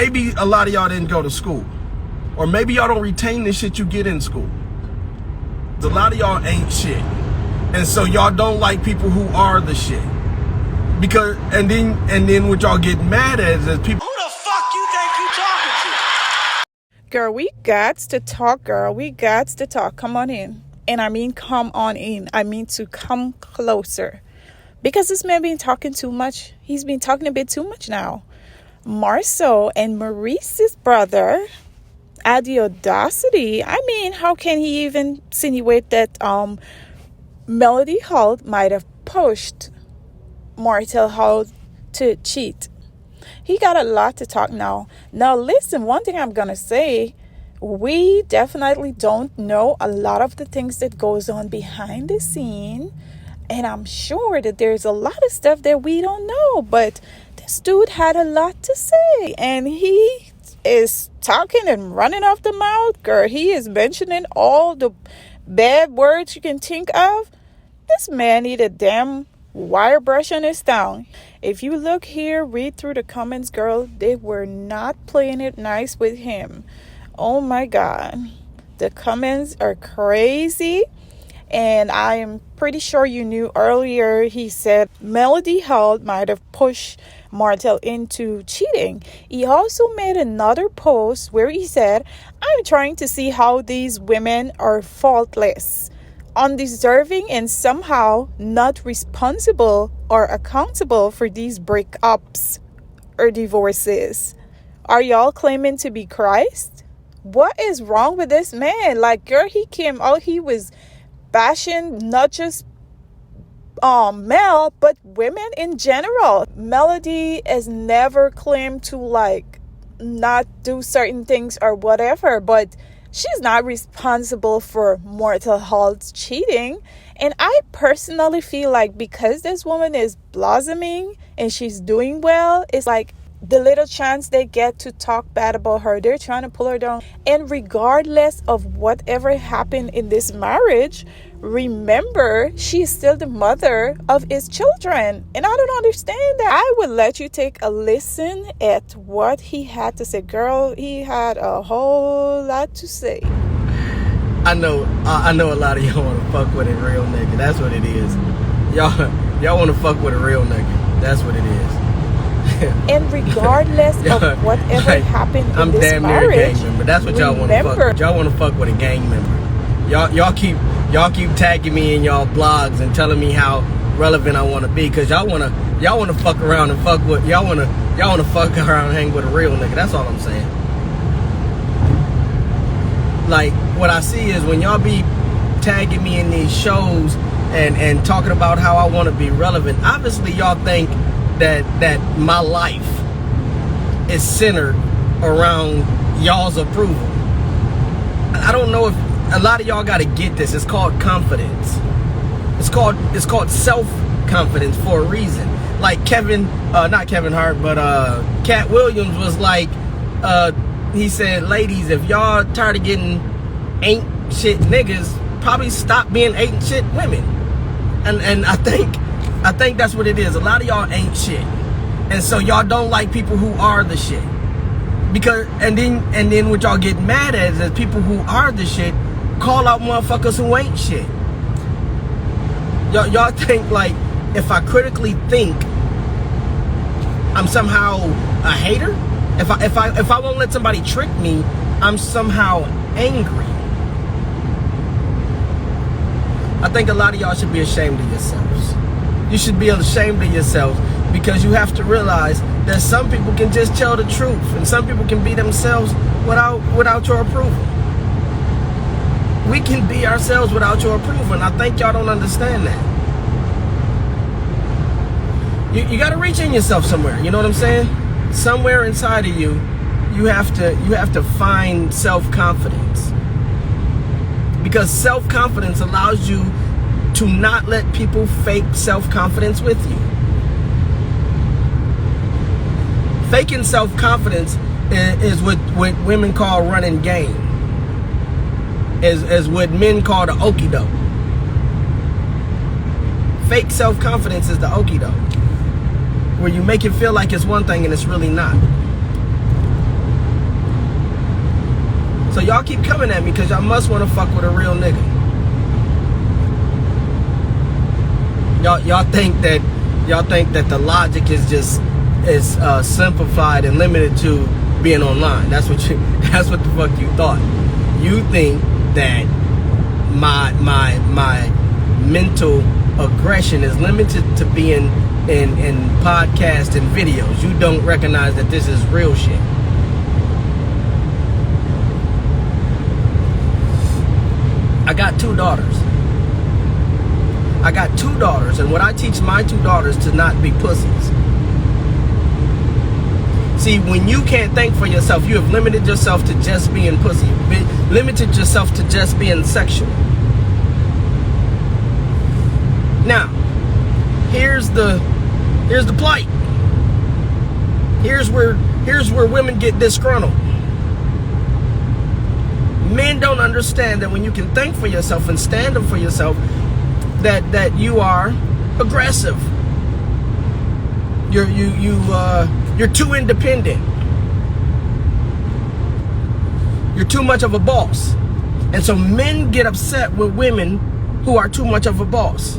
Maybe a lot of y'all didn't go to school. Or maybe y'all don't retain the shit you get in school. A lot of y'all ain't shit. And so y'all don't like people who are the shit. Because and then what y'all get mad at is people. Who the fuck you think you talking to? Girl, we got to talk, girl. We got to talk. Come on in. And I mean come on in. I mean to come closer. Because this man been talking too much. He's been talking a bit too much now. Marsau and Maurice's brother had the audacity. I mean, how can he even insinuate that Melody Holt might have pushed Martell Holt to cheat? He got a lot to talk now. Now, listen, one thing I'm going to say, we definitely don't know a lot of the things that goes on behind the scene. And I'm sure that there's a lot of stuff that we don't know. But this dude had a lot to say. And he is talking and running off the mouth. Girl, he is mentioning all the bad words you can think of. This man need a damn wire brush on his tongue. If you look here, read through the comments, girl, they were not playing it nice with him. Oh my God. The comments are crazy. And I am pretty sure you knew earlier he said Melody Holt might have pushed Martell into cheating. He also made another post where he said, I'm trying to see how these women are faultless, undeserving, and somehow not responsible or accountable for these breakups or divorces. Are y'all claiming to be Christ? What is wrong with this man? Like, girl, he came out, he was bashing not just Mel, but women in general. Melody has never claimed to like not do certain things or whatever, but she's not responsible for Martell Holt's cheating. And I personally feel like because this woman is blossoming and she's doing well, it's like the little chance they get to talk bad about her, they're trying to pull her down. And regardless of whatever happened in this marriage, remember, she's still the mother of his children. And I don't understand that. I would let you take a listen at what he had to say. Girl, he had a whole lot to say. I know a lot of y'all want to fuck with a real nigga. That's what it is. Y'all want to fuck with a real nigga. That's what it is. And regardless of whatever happened in this damn marriage, near a gang member. That's what y'all want to fuck with. Y'all want to fuck with a gang member. Y'all keep tagging me in y'all blogs and telling me how relevant I want to be, because y'all want to fuck around and fuck with y'all want to fuck around and hang with a real nigga. That's all I'm saying. Like, what I see is when y'all be tagging me in these shows and talking about how I want to be relevant, obviously y'all think that my life is centered around y'all's approval. I don't know if a lot of y'all got to get this. It's called confidence. It's called self-confidence for a reason. Like not Kevin Hart, but Cat Williams was like, he said, ladies, if y'all tired of getting ain't shit niggas, probably stop being ain't shit women. And I think that's what it is. A lot of y'all ain't shit. And so y'all don't like people who are the shit. Because and then what y'all get mad at is that people who are the shit call out motherfuckers who ain't shit. Y'all think like if I critically think I'm somehow a hater? If I won't let somebody trick me, I'm somehow angry. I think a lot of y'all should be ashamed of yourselves. You should be ashamed of yourselves, because you have to realize that some people can just tell the truth and some people can be themselves without your approval. We can be ourselves without your approval, and I think y'all don't understand that. You got to reach in yourself somewhere. You know what I'm saying? Somewhere inside of you, you have to find self-confidence, because self-confidence allows you to not let people fake self-confidence with you. Faking self-confidence is what women call running game. Is what men call the okie doke. Fake self-confidence is the okie doke, where you make it feel like it's one thing and it's really not. So y'all keep coming at me because y'all must want to fuck with a real nigga. Y'all think that the logic is just simplified and limited to being online. That's what the fuck you thought. You think that my mental aggression is limited to being in podcasts and videos. You don't recognize that this is real shit. I got 2 daughters. And what I teach my 2 daughters to not be pussies. See, when you can't think for yourself, you have limited yourself to just being pussy. You've limited yourself to just being sexual. Now, here's the plight. Here's where women get disgruntled. Men don't understand that when you can think for yourself and stand up for yourself, that you are aggressive. You're too independent. You're too much of a boss. And so men get upset with women who are too much of a boss.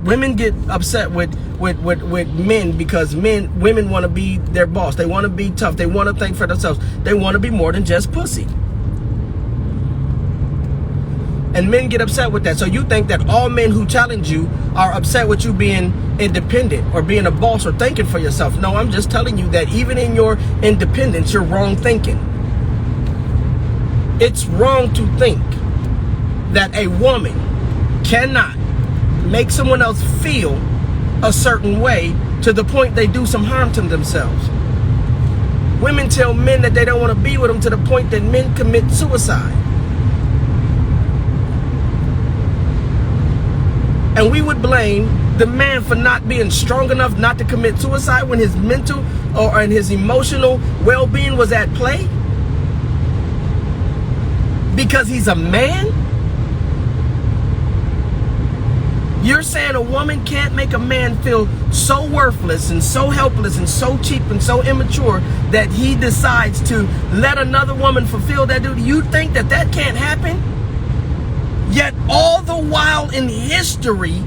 Women get upset with men because women want to be their boss. They want to be tough. They want to think for themselves. They want to be more than just pussy. And men get upset with that. So you think that all men who challenge you are upset with you being independent or being a boss or thinking for yourself. No, I'm just telling you that even in your independence, you're wrong thinking. It's wrong to think that a woman cannot make someone else feel a certain way to the point they do some harm to themselves. Women tell men that they don't want to be with them to the point that men commit suicide. And we would blame the man for not being strong enough not to commit suicide when his mental and his emotional well-being was at play? Because he's a man? You're saying a woman can't make a man feel so worthless and so helpless and so cheap and so immature that he decides to let another woman fulfill that duty? You think that can't happen? Yet all the while in history,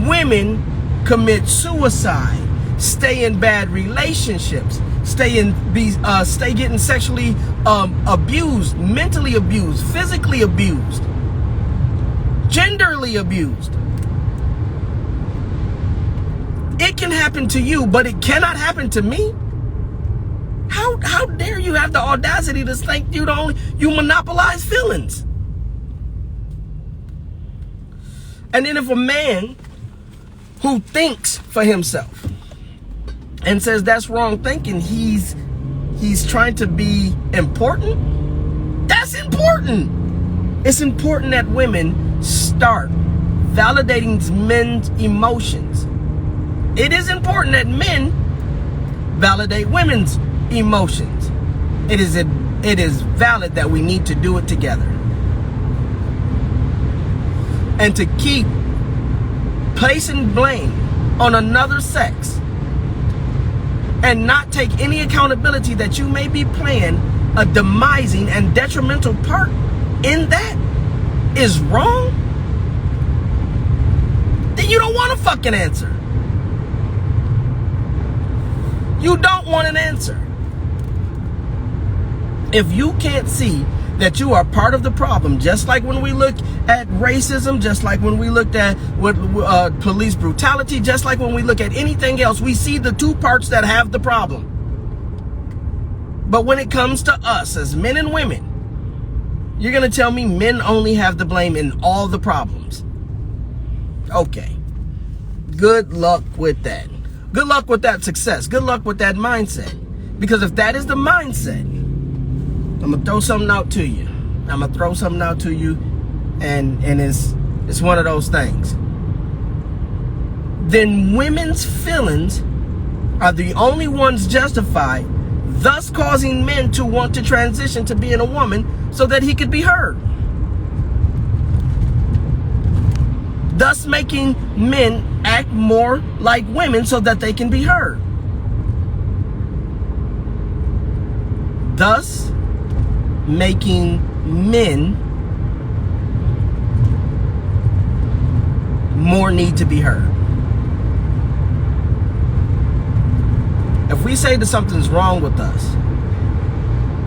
women commit suicide, stay in bad relationships, stay getting sexually abused, mentally abused, physically abused, genderly abused. It can happen to you, but it cannot happen to me. How dare you have the audacity to think you monopolize feelings? And then if a man who thinks for himself and says that's wrong thinking, he's trying to be important, that's important. It's important that women start validating men's emotions. It is important that men validate women's emotions. It is valid that we need to do it together. And to keep placing blame on another sex and not take any accountability that you may be playing a demising and detrimental part in that is wrong, then you don't want a fucking answer. You don't want an answer. If you can't see that you are part of the problem, just like when we look at racism, just like when we looked at police brutality, just like when we look at anything else, we see the two parts that have the problem. But when it comes to us as men and women, you're going to tell me men only have the blame in all the problems. Okay. Good luck with that. Good luck with that success. Good luck with that mindset. Because if that is the mindset, I'm going to throw something out to you. And it's one of those things. Then women's feelings are the only ones justified, thus causing men to want to transition to being a woman so that he could be heard. Thus making men act more like women so that they can be heard. thus making men more need to be heard. If we say that something's wrong with us,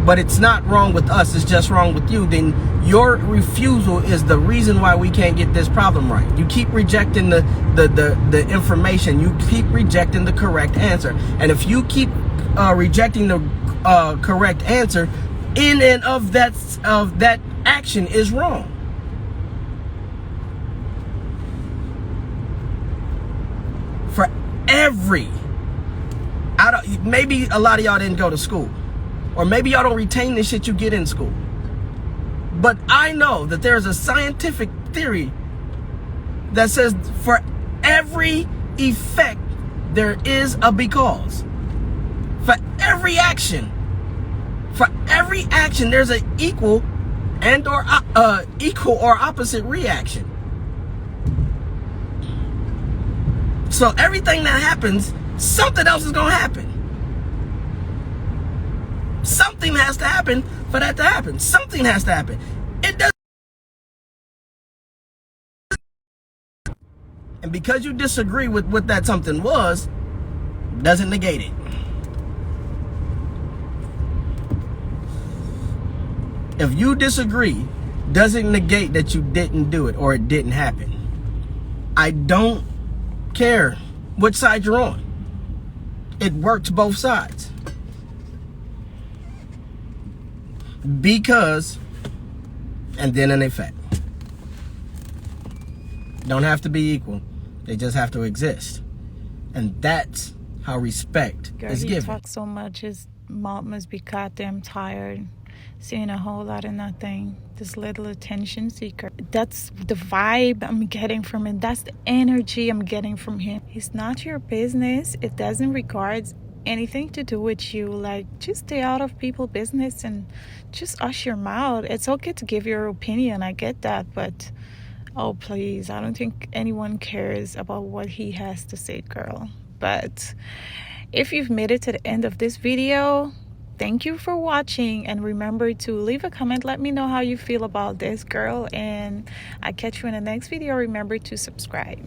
but it's not wrong with us, it's just wrong with you, then your refusal is the reason why we can't get this problem right. You keep rejecting the information. You keep rejecting the correct answer. And if you keep rejecting the correct answer, in and of that action is wrong. For every, maybe a lot of y'all didn't go to school, or maybe y'all don't retain the shit you get in school, but I know that there's a scientific theory that says for every effect there is a because. For every action there's an equal or opposite reaction. So everything that happens, something else is gonna happen. Something has to happen for that to happen. Something has to happen. It does. And because you disagree with what that something was, doesn't negate it. If you disagree, doesn't negate that you didn't do it or it didn't happen. I don't care which side you're on. It works both sides. Because, and then an effect. Don't have to be equal. They just have to exist. And that's how respect is given. He talks so much, his mouth must be goddamn tired. Saying a whole lot of nothing. This little attention seeker. That's the vibe I'm getting from him. That's the energy I'm getting from him. It's not your business. It doesn't regard anything to do with you. Like, just stay out of people's business and just hush your mouth. It's okay to give your opinion. I get that. But, oh, please. I don't think anyone cares about what he has to say, girl. But if you've made it to the end of this video, thank you for watching, and remember to leave a comment. Let me know how you feel about this, girl, and I'll catch you in the next video. Remember to subscribe.